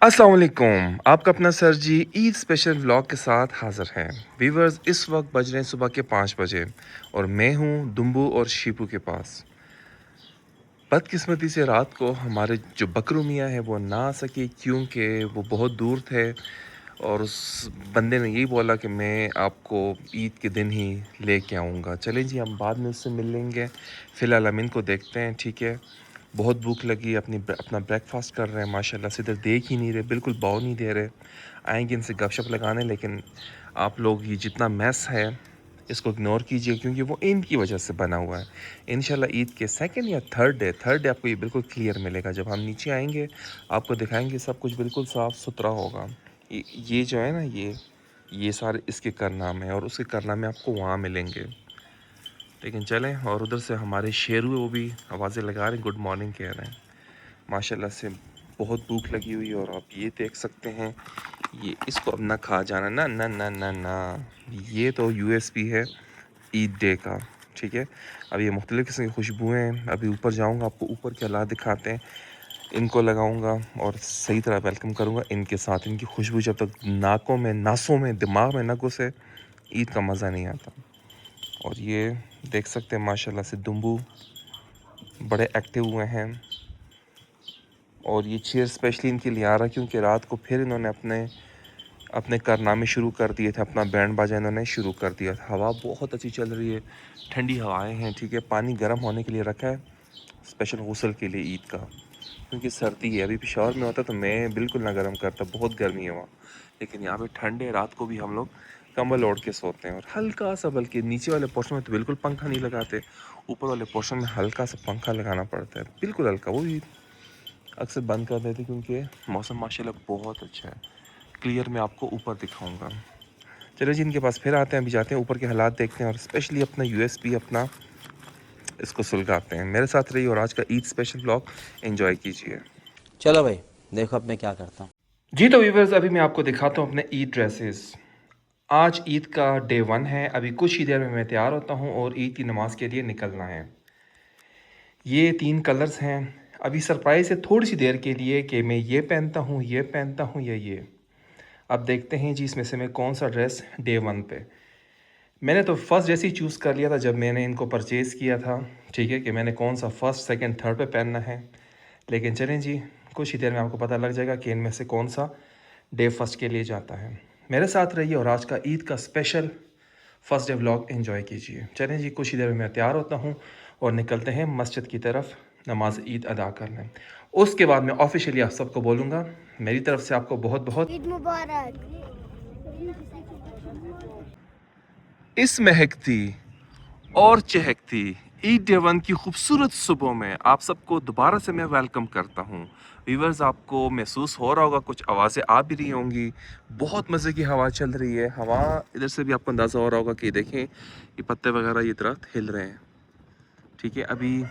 अस्सलाम वालेकुम। आपका अपना सर जी ईद स्पेशल व्लॉग के साथ हाज़िर हैं। व्यूवर्स, इस वक्त बज रहे हैं सुबह के 5 बजे और मैं हूँ दुम्बू और शीपू के पास। बदकिस्मती से रात को हमारे जो बकरू मियाँ हैं वो ना आ सके क्योंकि वो बहुत दूर थे और उस बंदे ने यही बोला कि मैं आपको ईद के दिन ही लेके आऊँगा। चलें जी, हम बाद में उससे मिल लेंगे। फ़िलहाल हम इनको देखते हैं, ठीक है। बहुत भूख लगी, अपना ब्रेकफ़ास्ट कर रहे हैं माशाल्लाह से, इधर देख ही नहीं रहे, बिल्कुल भाव नहीं दे रहे। आएँगे इनसे गपशप लगाने, लेकिन आप लोग ये जितना मेस है इसको इग्नोर कीजिए क्योंकि वो इनकी वजह से बना हुआ है। इंशाल्लाह ईद के सेकंड या थर्ड डे आपको ये बिल्कुल क्लियर मिलेगा। जब हम नीचे आएँगे आपको दिखाएँगे सब कुछ बिल्कुल साफ़-सुथरा होगा। ये जो है ना, ये सारे इसके कारनामे और उसके कारनामे आपको वहाँ मिलेंगे। लेकिन चलें, और उधर से हमारे शेरू वो भी आवाज़ें लगा रहे हैं, गुड मॉर्निंग कह रहे हैं। माशाल्लाह से बहुत भूख लगी हुई है और आप ये देख सकते हैं, ये इसको अब ना खा जाना ना ना ना ना ना। ये तो यूएसपी है ईद डे का, ठीक है। अब ये मुख्तलिफ़ किस्म की खुशबुएँ हैं। अभी ऊपर जाऊँगा, आपको ऊपर के हालात दिखाते हैं। इनको लगाऊँगा और सही तरह वेलकम करूँगा इनके साथ। इनकी खुशबू जब तक नाकों में, नासों में, दिमाग में ना घुसे, ईद का मज़ा नहीं आता। और ये देख सकते हैं माशाल्लाह से दुम्बू बड़े एक्टिव हुए हैं। और ये चेयर स्पेशली इनके लिए आ रहा है क्योंकि रात को फिर इन्होंने अपने अपने कारनामे शुरू कर दिए थे। अपना बैंड बाजा इन्होंने शुरू कर दिया था। हवा बहुत अच्छी चल रही है, ठंडी हवाएं हैं, ठीक है। पानी गर्म होने के लिए रखा है स्पेशल गुस्ल के लिए ईद का, क्योंकि सर्दी है। अभी पेशावर में होता तो मैं बिल्कुल ना गर्म करता, बहुत गर्मी है वहाँ। लेकिन यहाँ पे ठंड है, रात को भी हम लोग कंबल ओढ़ के सोते हैं। और हल्का सा, बल्कि नीचे वाले पोर्शन में तो बिल्कुल पंखा नहीं लगाते, ऊपर वाले पोर्शन में हल्का सा पंखा लगाना पड़ता है, बिल्कुल हल्का। वो भी अक्सर बंद कर देते क्योंकि मौसम माशाल्लाह बहुत अच्छा है। क्लियर मैं आपको ऊपर दिखाऊंगा। चलो जी, इनके पास फिर आते हैं, अभी जाते हैं ऊपर के हालात देखते हैं और स्पेशली अपना यूएसपी अपना इसको सुलगाते हैं। मेरे साथ रहिए और आज का ईद स्पेशल ब्लॉग एंजॉय कीजिए। चलो भाई, देखो अब मैं क्या करता हूँ। जी तो व्यूवर्स, अभी मैं आपको दिखाता हूँ अपने ईद ड्रेसेस। आज ईद का डे 1 है। अभी कुछ ही देर में मैं तैयार होता हूँ और ईद की नमाज़ के लिए निकलना है। ये 3 कलर्स हैं। अभी सरप्राइज़ है थोड़ी सी देर के लिए कि मैं ये पहनता हूँ, ये पहनता हूँ या ये। अब देखते हैं जी इसमें से मैं कौन सा ड्रेस डे 1 पे। मैंने तो फर्स्ट ड्रेस ही चूज़ कर लिया था जब मैंने इनको परचेज़ किया था, ठीक है, कि मैंने कौन सा फर्स्ट, सेकंड, थर्ड पे पहनना है। लेकिन चलें जी, कुछ ही देर में आपको पता लग जाएगा कि इनमें से कौन सा डे फर्स्ट के लिए जाता है। मेरे साथ रहिए और आज का ईद का special first day vlog enjoy कीजिए। चलें जी, कुछ ही देर में मैं तैयार होता हूँ और निकलते हैं मस्जिद की तरफ नमाज ईद अदा करने। उसके बाद मैं ऑफिशियली आप सबको बोलूँगा मेरी तरफ से आपको बहुत बहुत ईद मुबारक। इस महकती और चहकती ईद डे 1 की खूबसूरत सुबह में आप सबको दोबारा से मैं वेलकम करता हूँ। व्यूवर्स, आपको महसूस हो रहा होगा, कुछ आवाज़ें आ भी रही होंगी। बहुत मज़े की हवा चल रही है। हवा इधर से भी आपको अंदाज़ा हो रहा होगा कि देखें ये पत्ते वगैरह, ये दरख्त हिल रहे हैं, ठीक है। अभी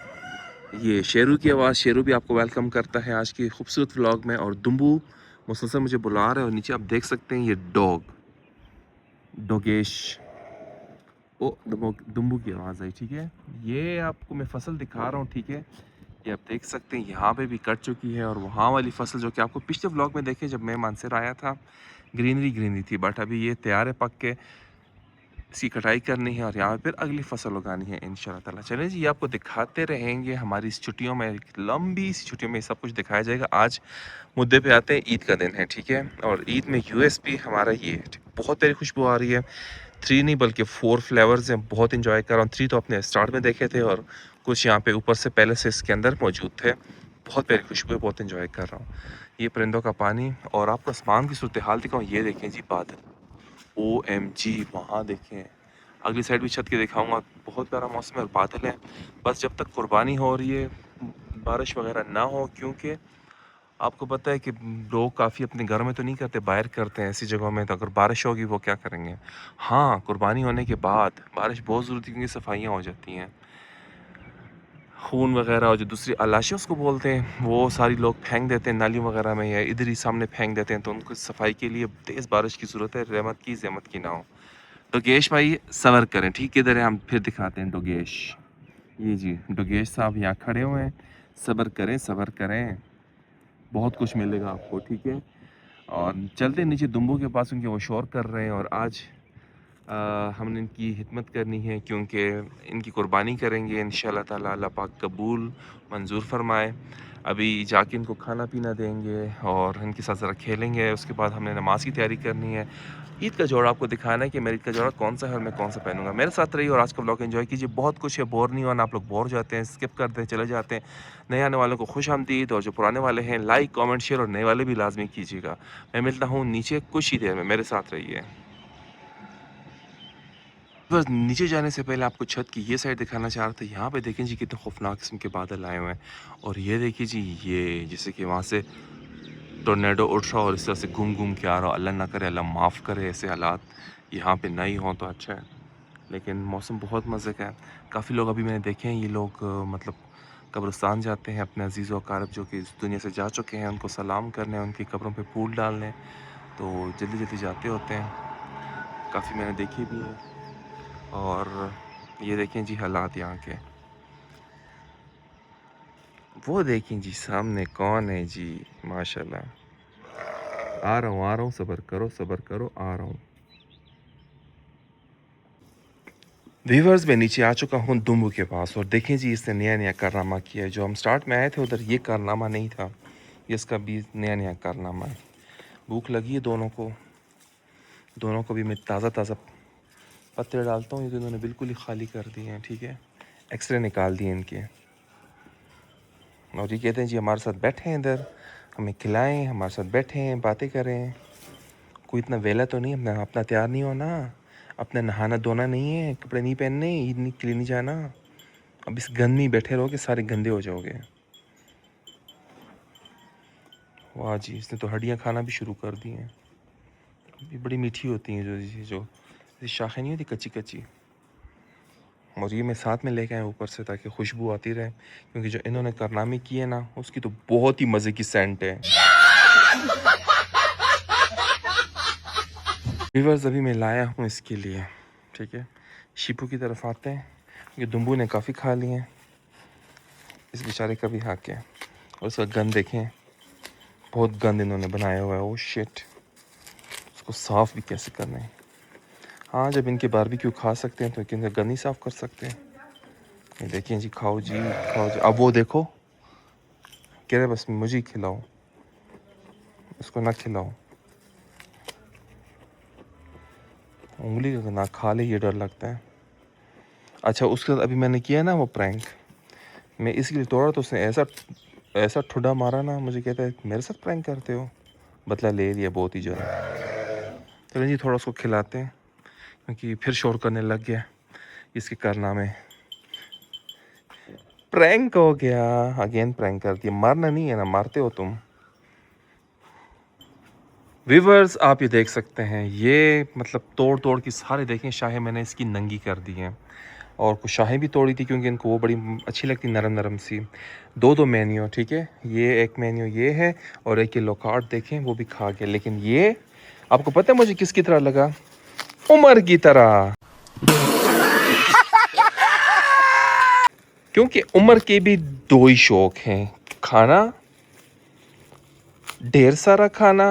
ये शेरू की आवाज़, शेरू भी आपको वेलकम करता है आज की खूबसूरत व्लॉग में। और दुम्बू मुसलसल मुझे बुला रहे हैं और नीचे आप देख सकते हैं ये डोगेश, ओ दुम्बू की आवाज़ आई, ठीक है। ये आपको मैं फसल दिखा रहा हूँ, ठीक है। ये आप देख सकते हैं यहाँ पे भी कट चुकी है और वहाँ वाली फसल जो कि आपको पिछले व्लॉग में देखे जब मैं मानसर आया था, ग्रीनरी ग्रीनरी थी, बट अभी ये तैयार है पक के, इसकी कटाई करनी है और यहाँ पे फिर अगली फसल उगानी है इंशाल्लाह ताला। चलें जी, ये आपको दिखाते रहेंगे हमारी इस छुट्टियों में, एक लंबी सी छुट्टियों में सब कुछ दिखाया जाएगा। आज मुद्दे पे आते हैं, ईद का दिन है, ठीक है। और ईद में यूएसपी हमारा ये है, बहुत प्यारी खुशबू आ रही है। 3 नहीं बल्कि 4 फ्लेवर्स हैं, बहुत इंजॉय कर रहा हूँ। 3 तो अपने स्टार्ट में देखे थे और कुछ यहाँ पे ऊपर से पहले से इसके अंदर मौजूद थे। बहुत प्यारी खुशबू है, बहुत इंजॉय कर रहा हूँ। ये परिंदों का पानी और आपको आसमान की सूरत हाल दिखाऊँ, ये देखें जी बादल, OMG, वहाँ देखें। अगली साइड भी छत के दिखाऊंगा, बहुत प्यारा मौसम है और बादल है। बस जब तक कुर्बानी हो रही है, बारिश वगैरह ना हो, क्योंकि आपको पता है कि लोग काफ़ी अपने घर में तो नहीं करते, बाहर करते हैं ऐसी जगहों में। तो अगर बारिश होगी वो क्या करेंगे। हाँ, कुर्बानी होने के बाद बारिश बहुत ज़रूरी है क्योंकि सफाइयाँ हो जाती हैं। खून वगैरह और जो दूसरी अलाशी उसको बोलते हैं, वो सारी लोग फेंक देते हैं नालियों वगैरह में या इधर ही सामने फेंक देते हैं। तो उनको सफाई के लिए तेज़ बारिश की ज़रूरत है, रहमत की ज़हमत की ना हो। डोगेश भाई सबर करें, ठीक, किधर है, हम फिर दिखाते हैं डोगेश। ये जी डोगेश साहब यहाँ खड़े हुए हैं, सबर करें, सबर करें। बहुत कुछ मिलेगा आपको, ठीक है। और चलते नीचे दुम्बू के पास, क्योंकि वो शोर कर रहे हैं और आज हमने इनकी खिदमत करनी है, क्योंकि इनकी कुर्बानी करेंगे इंशाल्लाह ताला। अल्लाह पाक कबूल मंजूर फरमाए। अभी जाके इनको खाना पीना देंगे और इनके साथ ज़रा खेलेंगे। उसके बाद हमने नमाज़ की तैयारी करनी है। ईद का जोड़ा आपको दिखाना है कि मेरा ईद का जोड़ा कौन सा है और मैं कौन सा पहनूंगा। मेरे साथ रहिए और आज का ब्लॉग एंजॉय कीजिए। बहुत कुछ है, बोर नहीं होना। आप लोग बोर हो जाते हैं, स्किप करते हैं, चले जाते हैं। नए आने वालों को खुश आमदीद, और जो पुराने वाले हैं लाइक कमेंट शेयर, और नए वाले भी लाजमी कीजिएगा। मैं मिलता हूँ नीचे कुछ ही देर में, मेरे साथ रहिए। बस नीचे जाने से पहले आपको छत की ये साइड दिखाना चाह रहा था। यहाँ पे देखें जी कितने खौफनाक किस्म के बादल आए हुए हैं। और ये देखिए जी, ये जैसे कि वहाँ से टोर्नेडो उठ रहा और इस तरह से घूम घूम के आ रहा। अल्लाह ना करे, अल्लाह माफ़ करे ऐसे हालात यहाँ पे नहीं हों तो अच्छा है। लेकिन मौसम बहुत मज़े का है। काफ़ी लोग अभी मैंने देखे हैं, ये लोग मतलब कब्रिस्तान जाते हैं अपने अजीज़ व अक़ारिब जो कि इस दुनिया से जा चुके हैं, उनको सलाम करने, उनकी कब्रों पे फूल डालने। तो जल्दी जल्दी जाते होते हैं, काफ़ी मैंने देखे भी हैं। और ये देखें जी हालात यहाँ के, वो देखें जी सामने कौन है जी, माशाल्लाह। आ रहा हूँ, सब्र करो, आ रहा हूँ। व्यूवर्स, मैं नीचे आ चुका हूँ दुम्बू के पास, और देखें जी इसने नया नया कारनामा किया है। जो हम स्टार्ट में आए थे उधर ये कारनामा नहीं था, ये इसका भी नया नया कारनामा है। भूख लगी है दोनों को भी मैं ताज़ा ताज़ा पत्ते डालता हूँ। ये तो इन्होंने बिल्कुल ही खाली कर दिए हैं, ठीक है। एक्सरे निकाल दिए इनके, और ये कहते हैं जी हमारे साथ बैठे हैं इधर, हमें खिलाएं, हमारे साथ बैठे हैं, बातें करें। कोई इतना वेला तो नहीं, अपना तैयार नहीं होना, अपना नहाना धोना नहीं है, कपड़े नहीं पहनने, ईद नहीं के लिए नहीं जाना। अब इस गंद में बैठे रहोगे सारे गंदे हो जाओगे। वाह जी, इसने तो हड्डियाँ खाना भी शुरू कर दी हैं। ये बड़ी मीठी होती हैं जो शाखें नहीं होती कच्ची कच्ची। और ये मैं साथ में लेके आया ऊपर से ताकि खुशबू आती रहे, क्योंकि जो इन्होंने कारनामे किए ना उसकी तो बहुत ही मज़े की सेंट है। व्यूअर्स, अभी मैं लाया हूँ इसके लिए, ठीक है। शिपू की तरफ आते हैं, ये दुम्बू ने काफ़ी खा लिए हैं, इस बेचारे का भी हक है। और उसका गंद देखें, बहुत गंद इन्होंने बनाया हुआ है। ओ शिट, उसको साफ़ भी कैसे करना है। हाँ, जब इनके बारबेक्यू खा सकते हैं तो इनका गंद नहीं साफ़ कर सकते। ये देखिए जी, खाओ जी, खाओ जी। अब वो देखो कह रहे बस मुझे ही खिलाओ, उसको ना खिलाओ। उंगली का ना खा ले, ये डर लगता है। अच्छा, उसके बाद अभी मैंने किया ना वो प्रैंक, मैं इसलिए तोड़ा तो उसने ऐसा ऐसा ठुड्डा मारा ना, मुझे कहता है मेरे साथ प्रैंक करते हो। बदला ले लिया बहुत ही ज़्यादा। चलें जी, थोड़ा उसको खिलाते हैं, क्योंकि फिर शोर करने लग गया। इसके कारनामे, प्रैंक हो गया, अगेन प्रैंक कर दिया। मारना नहीं है ना, मारते हो तुम। व्यूवर्स, आप ये देख सकते हैं, ये मतलब तोड़ तोड़ के सारे देखें शाहें मैंने इसकी नंगी कर दी हैं। और कुछ शाहें भी तोड़ी थी क्योंकि इनको वो बड़ी अच्छी लगती, नरम नरम सी। दो मेन्यू, ठीक है। ये एक मेन्यू ये है, और एक ये लोकार्ड देखें वो भी खा गया। लेकिन ये आपको पता है मुझे किसकी तरह लगा? उमर की तरह। क्योंकि उमर के भी दो ही शौक हैं, खाना, ढेर सारा खाना,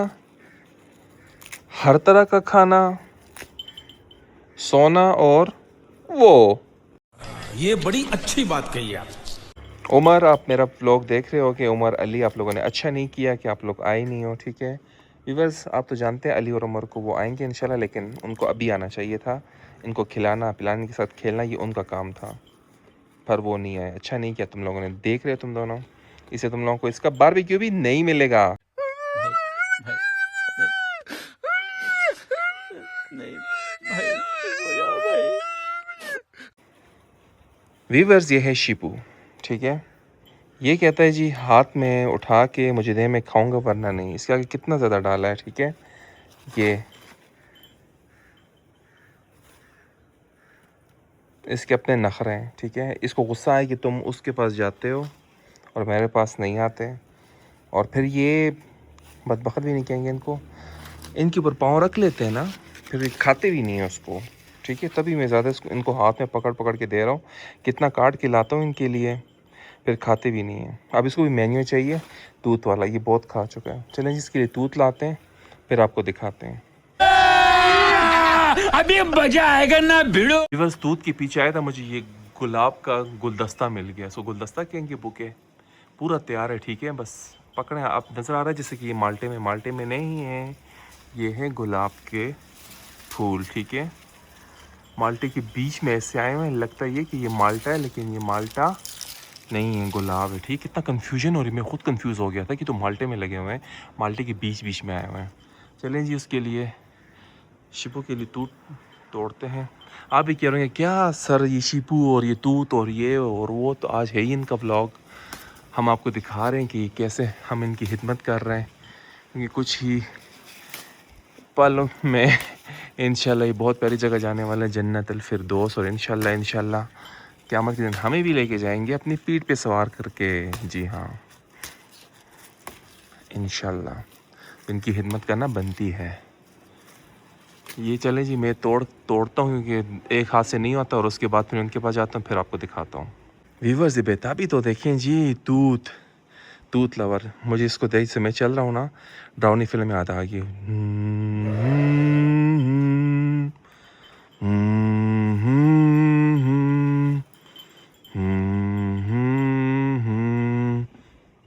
हर तरह का खाना, सोना, और वो। ये बड़ी अच्छी बात कही आप। उमर, आप मेरा व्लॉग देख रहे हो कि उमर अली आप लोगों ने अच्छा नहीं किया कि आप लोग आए नहीं हो, ठीक है। व्यूअर्स, आप तो जानते हैं अली और उमर को, वो आएंगे इंशाल्लाह, लेकिन उनको अभी आना चाहिए था। इनको खिलाना पिलाने के साथ खेलना ये उनका काम था, पर वो नहीं आए। अच्छा नहीं किया तुम लोगों ने। देख रहे हो तुम दोनों, इसे तुम लोगों को इसका बारबेक्यू भी नहीं मिलेगा। भाई भाई नहीं भाई, हो जाओ भाई। व्यूअर्स, ये है शिपू, ठीक है। ये कहता है जी हाथ में उठा के मुझे दे, मैं खाऊंगा वरना नहीं। इसके आगे कितना ज़्यादा डाला है, ठीक है। ये इसके अपने नखरे हैं, ठीक है। इसको गुस्सा है कि तुम उसके पास जाते हो और मेरे पास नहीं आते। और फिर ये बदबख्त भी नहीं कहेंगे इनको, इनके ऊपर पाँव रख लेते हैं ना, फिर ये खाते भी नहीं है उसको, ठीक है। तभी मैं ज़्यादा इनको हाथ में पकड़ पकड़ के दे रहा हूँ। कितना काट के लाता हूँ इनके लिए, फिर खाते भी नहीं हैं। अब इसको भी मेन्यू चाहिए तूत वाला, ये बहुत खा चुका है। चलें जी, इसके लिए तूत लाते हैं, फिर आपको दिखाते हैं। अभी मजा आएगा ना भिड़ो। व्यूअर्स, तूत के पीछे आया था, मुझे ये गुलाब का गुलदस्ता मिल गया। सो गुलदस्ता कहेंगे, बुके पूरा तैयार है, ठीक है। बस पकड़े, आप नज़र आ रहा है जैसे कि ये माल्टे में नहीं है, ये है गुलाब के फूल, ठीक है। माल्टे के बीच में ऐसे आए हुए हैं, लगता है ये कि ये माल्टा है, लेकिन ये माल्टा नहीं है, गुलाब है, ठीक। कितना कन्फ्यूजन हो रही, मैं खुद कंफ्यूज हो गया था कि तो माल्टे में लगे हुए हैं, माल्टे के बीच में आए हुए हैं। चलें जी, उसके लिए शिपू के लिए तूत तोड़ते हैं। आप भी कह रहे हैं क्या सर, ये शिपू और ये तूत और ये और वो, तो आज है ही इनका व्लॉग। हम आपको दिखा रहे हैं कि कैसे हम इनकी खिदमत कर रहे हैं, क्योंकि कुछ ही पल में इंशाल्लाह ये बहुत प्यारी जगह जाने वाला है, जन्नतुल फिरदौस। और इंशाल्लाह क़यामत के दिन हमें भी लेके जाएंगे अपनी पीठ पे सवार करके। जी हाँ, इंशाल्लाह इनकी खिदमत करना बनती है। ये चलें जी, मैं तोड़ता हूँ क्योंकि एक हाथ से नहीं होता, और उसके बाद फिर उनके पास जाता हूँ, फिर आपको दिखाता हूँ। व्यूअर्स, ये बेताबी तो देखें जी, तूत लवर। मुझे इसको देख से मैं चल रहा हूँ ना, ड्राउनी फिल्म याद आ गई।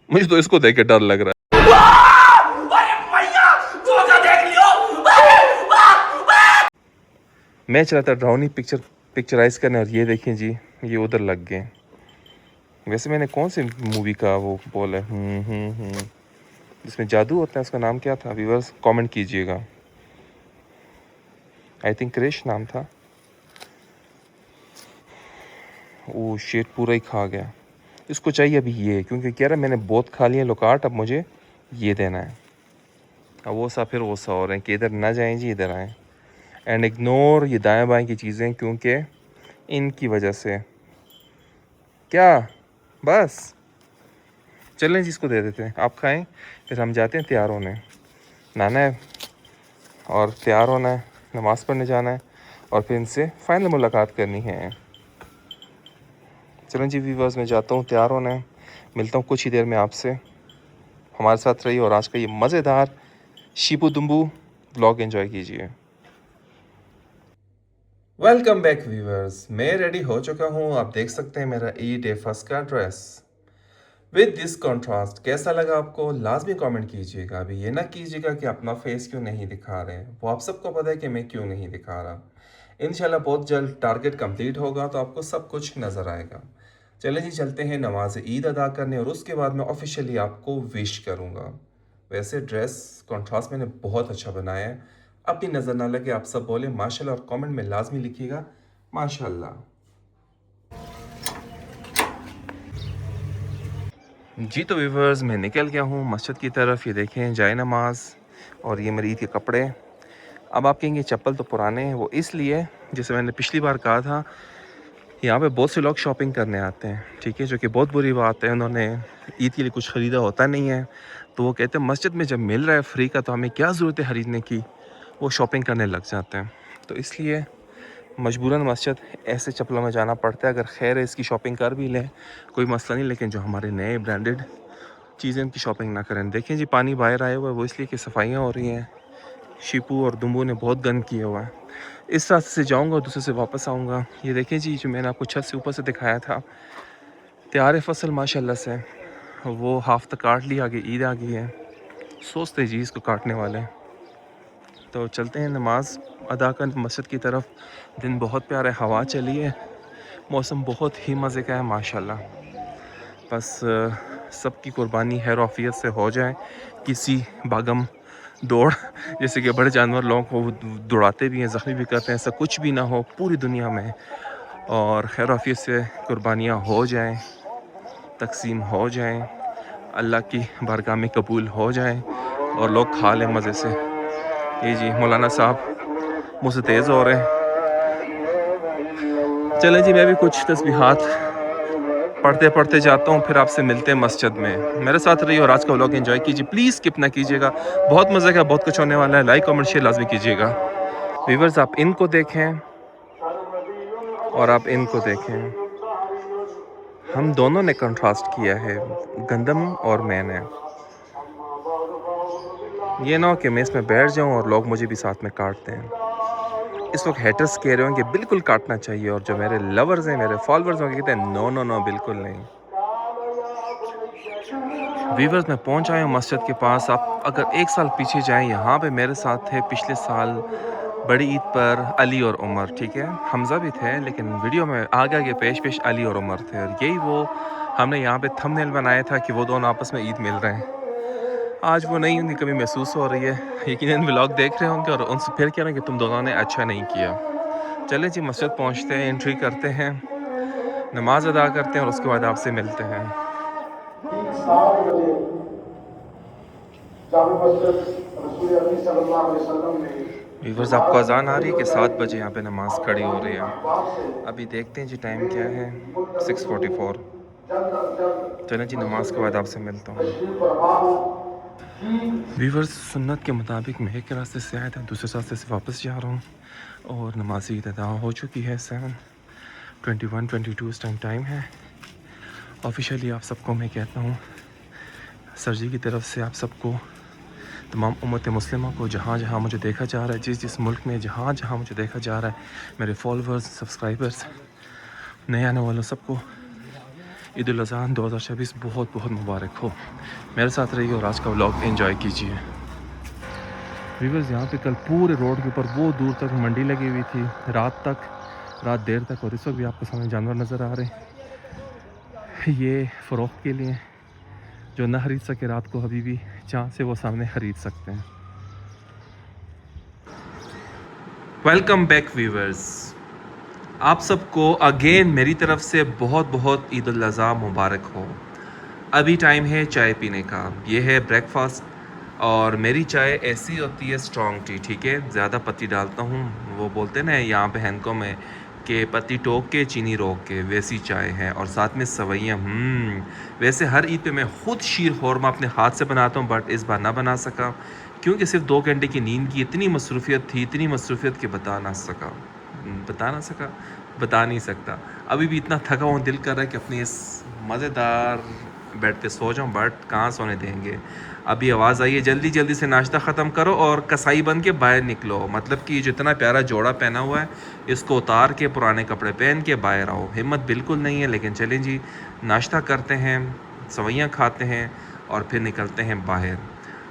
मुझे तो इसको देख के डर लग रहा है। मैं चला था ड्राउनी पिक्चराइज करने, और ये देखें जी, ये उधर लग गए। वैसे मैंने कौन सी मूवी का वो बोला है जिसमें जादू होता है, उसका नाम क्या था? व्यूअर्स कमेंट कीजिएगा। आई थिंक क्रिश नाम था। वो शेट पूरा ही खा गया। इसको चाहिए अभी ये, क्योंकि कह रहा मैंने बहुत खा लिया लोकाट, अब मुझे ये देना है। अब वो सा फिर वो सा हो रहे हैं कि इधर ना जाएं जी, इधर आएँ। एंड इग्नोर ये दाएं बाएं की चीज़ें, क्योंकि इनकी वजह से क्या, बस चलें जी, इसको दे देते हैं, आप खाएं, फिर हम जाते हैं तैयार होने। नहाना है और तैयार होना है, नमाज़ पढ़ने जाना है, और फिर इनसे फाइनल मुलाकात करनी है। चलें जी व्यूअर्स, मैं जाता हूँ, तैयार होना है, मिलता हूँ कुछ ही देर में आपसे। हमारे साथ रहिए और आज का ये मज़ेदार शिपू दुम्बू व्लॉग एंजॉय कीजिए। वेलकम बैक व्यूअर्स, मैं रेडी हो चुका हूँ। आप देख सकते हैं मेरा ईद ए फर्स्ट का ड्रेस विद दिस कॉन्ट्रास्ट। कैसा लगा आपको, लाजमी कमेंट कीजिएगा। अभी ये ना कीजिएगा कि अपना फेस क्यों नहीं दिखा रहे, वो आप सबको पता है कि मैं क्यों नहीं दिखा रहा। इंशाल्लाह बहुत जल्द टारगेट कंप्लीट होगा तो आपको सब कुछ नज़र आएगा। चले जी, चलते हैं नमाज ईद अदा करने, और उसके बाद मैं ऑफिशियली आपको विश करूँगा। वैसे ड्रेस कॉन्ट्रास्ट मैंने बहुत अच्छा बनाया है, अपनी नज़र ना लगे, आप सब बोले माशाल्लाह, और कमेंट में लाजमी लिखिएगा माशाल्लाह। जी तो व्यूअर्स, मैं निकल गया हूँ मस्जिद की तरफ। ये देखें जाए नमाज, और ये मेरी ईद के कपड़े। अब आप कहेंगे चप्पल तो पुराने हैं, वो इसलिए जैसे मैंने पिछली बार कहा था, यहाँ पे बहुत से लोग शॉपिंग करने आते हैं, ठीक है, जो कि बहुत बुरी बात है। उन्होंने ईद के लिए कुछ ख़रीदा होता नहीं है, तो वो कहते हैं मस्जिद में जब मिल रहा है फ्री का, तो हमें क्या ज़रूरत है ख़रीदने की, वो शॉपिंग करने लग जाते हैं। तो इसलिए मजबूरन मस्जिद ऐसे चप्पलों में जाना पड़ता है। अगर खैर है इसकी शॉपिंग कर भी लें, कोई मसला नहीं, लेकिन जो हमारे नए ब्रांडेड चीज़ें उनकी शॉपिंग ना करें। देखें जी, पानी बाहर आया हुआ है, वो इसलिए कि सफाइयाँ हो रही हैं। शिपू और दुम्बू ने बहुत गंद किया हुआ है। इस रास्ते से जाऊंगा और दूसरे से वापस आऊँगा। ये देखें जी, जो मैंने आपको छत से ऊपर से दिखाया था, तैयार फसल माशाल्लाह से, वो हाफ तक काट ली, आगे ईद आ गई है। सोचते जी इसको काटने वाले। तो चलते हैं नमाज अदा कर मस्जिद की तरफ। दिन बहुत प्यारा है, हवा चली है, मौसम बहुत ही मज़े का है माशाल्लाह। बस सबकी कुर्बानी खैर आफियत से हो जाए। किसी भागम दौड़ जैसे कि बड़े जानवर लोगों को दौड़ाते भी हैं, ज़ख्मी भी करते हैं, ऐसा कुछ भी ना हो पूरी दुनिया में, और खैर आफियत से कुर्बानियाँ हो जाएं, तकसीम हो जाएं, अल्लाह की बारगाह में कबूल हो जाएं, और लोग खा लें मज़े से। ये जी मौलाना साहब मुझसे तेज़ हो रहे हैं। चलें जी, मैं भी कुछ तस्बीहात पढ़ते पढ़ते जाता हूँ, फिर आपसे मिलते हैं मस्जिद में। मेरे साथ रहिए और आज का व्लॉग एंजॉय कीजिए, प्लीज़ स्किप ना कीजिएगा। बहुत मज़े का, बहुत कुछ होने वाला है। लाइक कमेंट शेयर लाजमी कीजिएगा। व्यूअर्स, आप इनको देखें और आप इनको देखें, हम दोनों ने कंट्रास्ट किया है, गंदम और मैंने। ये ना हो कि मैं इसमें बैठ जाऊं और लोग मुझे भी साथ में काट दें। इस वक्त हेटर्स कह रहे होंगे बिल्कुल काटना चाहिए, और जो मेरे लवर्स हैं, मेरे फॉलोअर्स होंगे, कहते हैं नो नो नो बिल्कुल नहीं। वीवर्स, मैं पहुंच आया हूँ मस्जिद के पास। आप अगर एक साल पीछे जाएं, यहाँ पे मेरे साथ थे पिछले साल बड़ी ईद पर अली और उमर, ठीक है, हमज़ा भी थे, लेकिन वीडियो में आगे आगे पेश पेश अली और उमर थे, और यही वो हमने यहाँ पे थंबनेल बनाया था कि वो दोनों आपस में ईद मिल रहे हैं। आज वो नहीं उनकी कभी महसूस हो रही है। यकीनन व्लॉग देख रहे होंगे और उनसे फिर कह रहे हैं कि तुम दोनों ने अच्छा नहीं किया। चलें जी, मस्जिद पहुँचते हैं, एंट्री करते हैं, नमाज अदा करते हैं और उसके बाद आपसे मिलते हैं। ठीक 7 बजे जामे मस्जिद रसूल अकरम सल्लल्लाहु अलैहि वसल्लम ने व्यूवर्स, आपको अजान आ रही है कि 7 बजे यहाँ पे नमाज खड़ी हो रही है। से अभी देखते हैं जी टाइम क्या है, 6:44। जल्द अज जल्द चलें जी, नमाज के बाद आपसे मिलता हूँ। तशरीफ फरमा हो। व्यूवर्स, सुन्नत के मुताबिक मैं एक रास्ते से आया था, दूसरे रास्ते से वापस जा रहा हूँ, और नमाज़ी अदा हो चुकी है। 7:21-22 इस टाइम है। ऑफिशियली आप सबको मैं कहता हूँ, सर जी की तरफ से आप सबको, तमाम उम्मत मुस्लिमा को, जहाँ जहाँ मुझे देखा जा रहा है, जिस जिस मुल्क में जहाँ जहाँ मुझे देखा जा रहा है, मेरे फॉलोअर्स, सब्सक्राइबर्स, नए आने वालों सबको ईद उल अज़हा 2024 बहुत बहुत मुबारक हो। मेरे साथ रहिए और आज का व्लॉग एंजॉय कीजिए। व्यूअर्स, यहाँ पे कल पूरे रोड के ऊपर वो दूर तक मंडी लगी हुई थी, रात देर तक, और इस वक्त भी आपको सामने जानवर नज़र आ रहे हैं। ये फ़रोख्त के लिए, जो ना खरीद सके रात को अभी भी जहाँ से वो सामने खरीद सकते हैं। वेलकम बैक व्यूअर्स, आप सबको अगेन मेरी तरफ से बहुत बहुत ईद उल अज़हा मुबारक हो। अभी टाइम है चाय पीने का, ये है ब्रेकफास्ट, और मेरी चाय ऐसी होती है स्ट्रॉन्ग टी, ठीक है, ज़्यादा पत्ती डालता हूँ। वो बोलते हैं ना यहाँ पे हैंको में कि पत्ती टोक के चीनी रोक के, वैसी चाय है, और साथ में सवैयाँ। वैसे हर ईद पे मैं ख़ुद शीर खोरमा अपने हाथ से बनाता हूँ, बट इस बार ना बना सका क्योंकि सिर्फ 2 घंटे की नींद की इतनी मसरूफ़ियत थी, इतनी मसरूफ़ियत कि बता नहीं सकता। अभी भी इतना थका हुआ दिल कर रहा है कि अपनी इस मज़ेदार बेड पे सो जाऊं, बट कहाँ सोने देंगे। अभी आवाज़ आई है जल्दी जल्दी से नाश्ता ख़त्म करो और कसाई बन के बाहर निकलो, मतलब कि जितना प्यारा जोड़ा पहना हुआ है इसको उतार के पुराने कपड़े पहन के बाहर आओ। हिम्मत बिल्कुल नहीं है, लेकिन चलें जी, नाश्ता करते हैं, सवैयाँ खाते हैं और फिर निकलते हैं बाहर।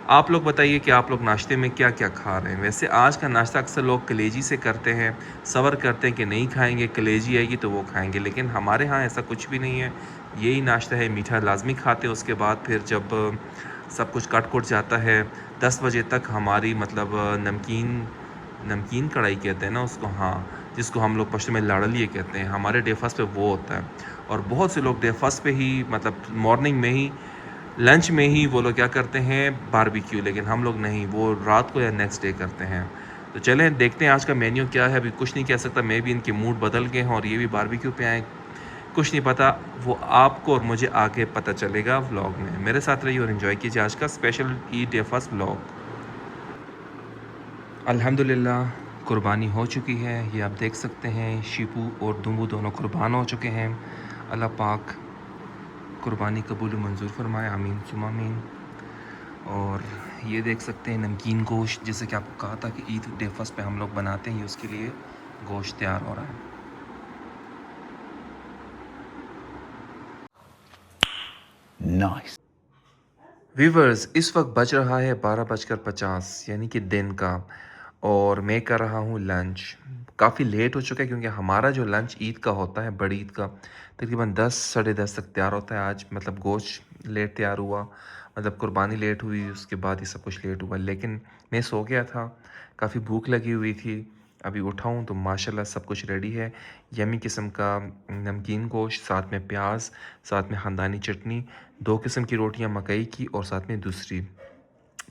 आप लोग बताइए कि आप लोग नाश्ते में क्या क्या खा रहे हैं। वैसे आज का नाश्ता अक्सर लोग कलेजी से करते हैं, सब्र करते हैं कि नहीं खाएंगे, कलेजी आएगी तो वो खाएंगे, लेकिन हमारे यहाँ ऐसा कुछ भी नहीं है। यही नाश्ता है, मीठा लाजमी खाते हैं। उसके बाद फिर जब सब कुछ कट कुट जाता है 10 बजे तक, हमारी मतलब नमकीन कढ़ाई कहते हैं ना उसको, हाँ, जिसको हम लोग पश्तो में लाड़लिए कहते हैं, हमारे डे फर्स्ट पे वो होता है। और बहुत से लोग डे फर्स्ट पे ही, मतलब मॉर्निंग में ही, लंच में ही वो लोग क्या करते हैं, बारबेक्यू, लेकिन हम लोग नहीं, वो रात को या नेक्स्ट डे करते हैं। तो चलें देखते हैं आज का मेन्यू क्या है। अभी कुछ नहीं कह सकता, मैं भी इनके मूड बदल गए हैं और ये भी बारबेक्यू पे आए, कुछ नहीं पता। वो आपको और मुझे आगे पता चलेगा व्लॉग में। मेरे साथ रहिए और एंजॉय कीजिए आज का special Eid day first vlog. अल्हम्दुलिल्लाह, कुर्बानी हो चुकी है, ये आप देख सकते हैं। शीपू और दुम्बू दोनों कुर्बान हो चुके हैं। अल्लाह पाक कुर्बानी कबूल मंजूर फरमाए, आमीन सुमा आमीन। और ये देख सकते हैं नमकीन गोश्त, जैसे कि आपको कहा था कि ईद डे फर्स्ट पे हम लोग बनाते हैं, उसके लिए गोश्त तैयार हो रहा है। Nice. व्यूवर्स, इस वक्त बज रहा है 12:50 यानी कि दिन का, और मैं कर रहा हूँ लंच। काफ़ी लेट हो चुका है क्योंकि हमारा जो लंच ईद का होता है, बड़ी ईद का, तकरीबन 10 साढ़े 10 तक तैयार होता है। आज मतलब गोश्त लेट तैयार हुआ, मतलब कुर्बानी लेट हुई, उसके बाद ये सब कुछ लेट हुआ, लेकिन मैं सो गया था, काफ़ी भूख लगी हुई थी। अभी उठा हूँ तो माशाल्लाह सब कुछ रेडी है। यमी किस्म का नमकीन गोश्त, साथ में प्याज, साथ में ख़ानदानी चटनी, 2 किस्म की रोटियां मकई की, और साथ में दूसरी।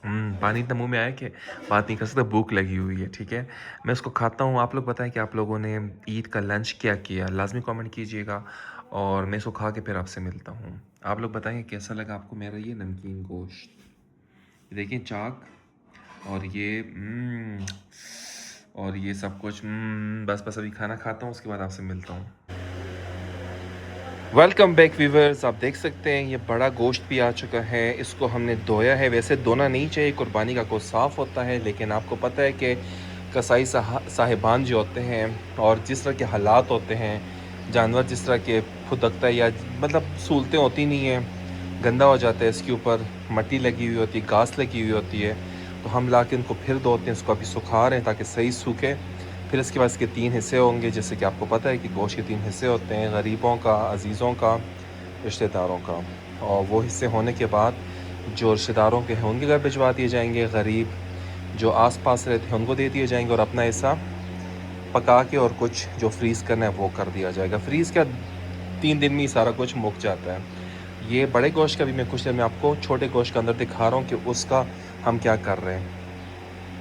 पानी इतना मुंह में आया कि बात नहीं कर सकता, भूख लगी हुई है, ठीक है। मैं उसको खाता हूँ। आप लोग बताएं कि आप लोगों ने ईद का लंच क्या किया, लाजमी कमेंट कीजिएगा, और मैं इसको खा के फिर आपसे मिलता हूँ। आप लोग बताएंगे कैसा लगा आपको मेरा ये नमकीन गोश्त। देखिए चाक, और ये सब कुछ। बस अभी खाना खाता हूँ, उसके बाद आपसे मिलता हूँ। Welcome back viewers. आप देख सकते हैं ये बड़ा गोश्त भी आ चुका है। इसको हमने धोया है। वैसे धोना नहीं चाहिए, कुर्बानी का गोश्त साफ़ होता है, लेकिन आपको पता है कि कसाई साहिबान जो होते हैं और जिस तरह के हालात होते हैं, जानवर जिस तरह के फुदकता है या मतलब सहूलतें होती नहीं हैं, गंदा हो जाता है, इसके ऊपर मट्टी लगी हुई होती है, घास लगी हुई होती है, तो हम ला के इनको फिर धोते हैं। इसको अभी सुखा रहे हैं ताकि सही सूखे। फिर इसके बाद इसके 3 हिस्से होंगे। जैसे कि आपको पता है कि गोश्त के 3 हिस्से होते हैं, गरीबों का, अजीज़ों का, रिश्तेदारों का। और वो हिस्से होने के बाद जो रिश्तेदारों के हैं उनके घर भिजवा दिए जाएंगे, गरीब जो आस-पास रहते हैं उनको दे दिए जाएंगे, और अपना हिस्सा पका के और कुछ जो फ्रीज़ करना है वो कर दिया जाएगा। फ्रीज़ का 3 दिन में ही सारा कुछ मुक जाता है। ये बड़े गोश्त का भी मैं कुछ देर में आपको छोटे गोश्त के अंदर दिखा रहा हूँ कि उसका हम क्या कर रहे हैं।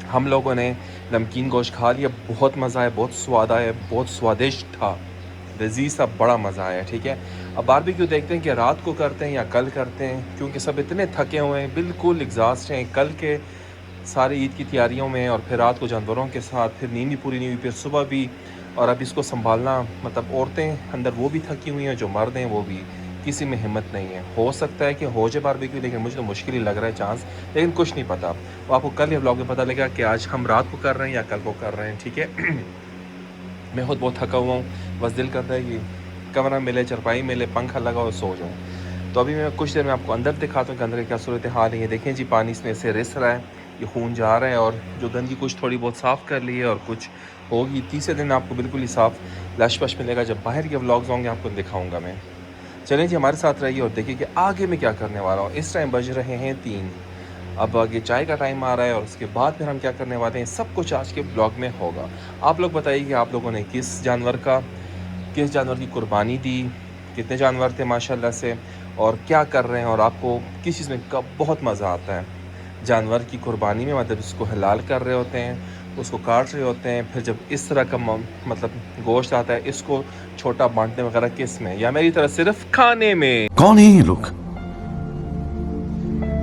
हम लोगों ने नमकीन गोश्त खा लिया, बहुत मज़ा आया, बहुत स्वाद आया, बहुत स्वादिष्ट था, लज़ीज़ सा, बड़ा मज़ा आया। ठीक है, अब बारबेक्यू देखते हैं कि रात को करते हैं या कल करते हैं, क्योंकि सब इतने थके हुए हैं, बिल्कुल एग्जॉस्ट हैं कल के सारे ईद की तैयारियों में, और फिर रात को जानवरों के साथ, फिर नींद भी पूरी नहीं हुई, फिर सुबह भी, और अब इसको संभालना, मतलब औरतें अंदर वो भी थकी हुई हैं, जो मर्द हैं वो भी, किसी में हिम्मत नहीं है। हो सकता है कि हो जाए बारबेक्यू, लेकिन मुझे तो मुश्किल ही लग रहा है चांस, लेकिन कुछ नहीं पता। वो आपको कल या व्लॉग में पता लगेगा कि आज हम रात को कर रहे हैं या कल को कर रहे हैं। ठीक है मैं खुद बहुत थका हुआ हूँ, बस दिल करता है कि कमरा मिले, चरपाई मिले, पंखा लगा और सो जाऊँ। तो अभी मैं कुछ देर में आपको अंदर दिखाता हूँ कि अंदर क्या सूरत हाल है। ये देखें जी, पानी इसमें से रिस रहा है, ये खून जा रहा है, और जो गंदगी कुछ थोड़ी बहुत साफ़ कर ली है और कुछ होगी। तीसरे दिन आपको बिल्कुल ही साफ़ लश वश मिलेगा। जब बाहर के व्लॉग्स होंगे आपको दिखाऊँगा मैं। चलें जी, हमारे साथ रहिए और देखिए कि आगे मैं क्या करने वाला हूँ। इस टाइम बज रहे हैं 3, अब आगे चाय का टाइम आ रहा है, और उसके बाद फिर हम क्या करने वाले हैं, सब कुछ आज के ब्लॉग में होगा। आप लोग बताइए कि आप लोगों ने किस जानवर की कुर्बानी दी, कितने जानवर थे माशाल्लाह से, और क्या कर रहे हैं, और आपको किस चीज़ में कब बहुत मज़ा आता है जानवर की कुर्बानी में। मतलब इसको हलाल कर रहे होते हैं, उसको काट रहे होते हैं, फिर जब इस तरह का मतलब गोश्त आता है, इसको छोटा बांटने वगैरह किस में, या मेरी तरह सिर्फ खाने में। कौन है ये लोग?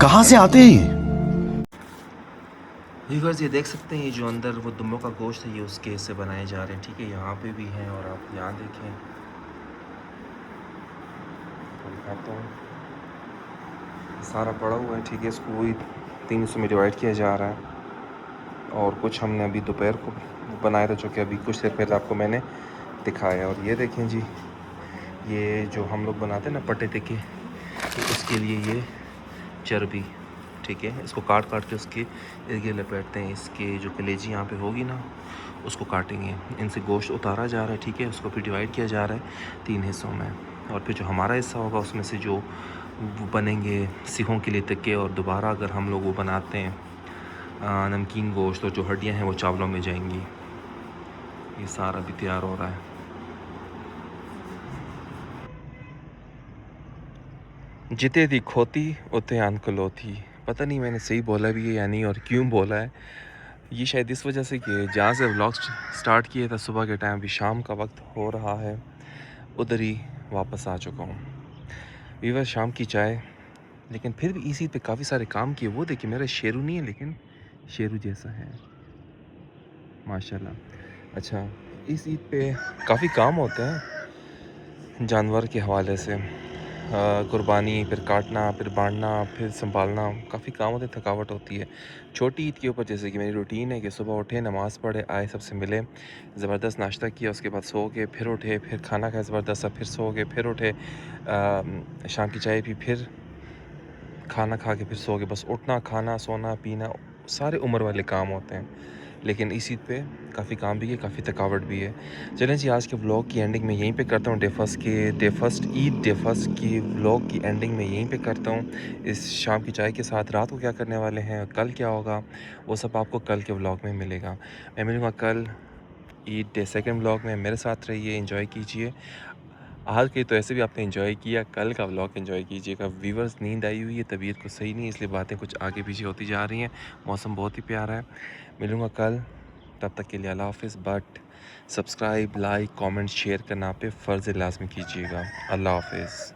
कहां से आते हैं ये? व्यूअर्स, ये देख सकते हैं, ये जो अंदर वो दुम्बों का गोश्त है, ये उसके हिस्से बनाए जा रहे हैं। ठीक है, यहाँ पे भी हैं, और आप यहाँ देखें, तो दिखाता हूँ, सारा पड़ा हुआ है। ठीक है, इसको वही 3 हिस्सों में डिवाइड किया जा रहा है, और कुछ हमने अभी दोपहर को बनाया था, जो कि अभी कुछ देर पहले आपको मैंने दिखाया। और ये देखें जी, ये जो हम लोग बनाते हैं ना पट्टे टिक्के, तो उसके लिए ये चर्बी, ठीक है, इसको काट के उसके इर्द गिर्द लपेटते हैं। इसके जो कलेजी यहाँ पे होगी ना, उसको काटेंगे, इनसे गोश्त उतारा जा रहा है। ठीक है, उसको फिर डिवाइड किया जा रहा है 3 हिस्सों में, और फिर जो हमारा हिस्सा होगा उसमें से जो वो बनेंगे सिखों के लिए टिक्के, और दोबारा अगर हम लोग वो बनाते हैं नमकीन गोश्त, तो जो हड्डियाँ हैं वो चावलों में जाएंगी। ये सारा भी तैयार हो रहा है। जिते दी खोती उते अनकलोती, पता नहीं मैंने सही बोला भी है या नहीं, और क्यों बोला है। ये शायद इस वजह से कि जहाँ से व्लॉग स्टार्ट किए था सुबह के टाइम, अभी शाम का वक्त हो रहा है, उधर ही वापस आ चुका हूँ। वीवर शाम की चाय, लेकिन फिर भी इसी पे काफ़ी सारे काम किए। वो देखिए, मेरा शेरू नहीं है, लेकिन शेरू जैसा है माशाल्लाह। अच्छा, इस ईद पे काफ़ी काम होते हैं जानवर के हवाले से, कुर्बानी, फिर काटना, फिर बांटना, फिर संभालना, काफ़ी काम होते हैं, थकावट होती है। छोटी ईद के ऊपर जैसे कि मेरी रूटीन है कि सुबह उठे, नमाज़ पढ़े, आए, सबसे मिले, ज़बरदस्त नाश्ता किया, उसके बाद सो गए, फिर उठे, फिर खाना खाया ज़बरदस्त सा, फिर सो गए, फिर उठे, शाम की चाय पी, फिर खाना खा के फिर सो गए। बस उठना, खाना, सोना, पीना, सारे उम्र वाले काम होते हैं। लेकिन इस ईद पे काफ़ी काम भी है, काफ़ी थकावट भी है। चलें जी, आज के व्लॉग की एंडिंग में यहीं पे करता हूँ। डे फर्स्ट की व्लॉग की एंडिंग में यहीं पे करता हूँ, इस शाम की चाय के साथ। रात को क्या करने वाले हैं, कल क्या होगा, वो सब आपको कल के व्लॉग में मिलेगा। मैं मिलूँगा कल ईद डे सेकंड व्लॉग में। मेरे साथ रहिए, एंजॉय कीजिए। आज के तो ऐसे भी आपने एंजॉय किया, कल का व्लॉग एंजॉय कीजिएगा। व्यूवर्स, नींद आई हुई है, तबीयत कुछ सही नहीं है, इसलिए बातें कुछ आगे पीछे होती जा रही हैं। मौसम बहुत ही प्यारा है। मिलूँगा कल, तब तक के लिए अल्लाह हाफ़िज़। But subscribe, like, comment, share करना पे फ़र्ज़ लाज़मी कीजिएगा। अल्लाह हाफ़िज़।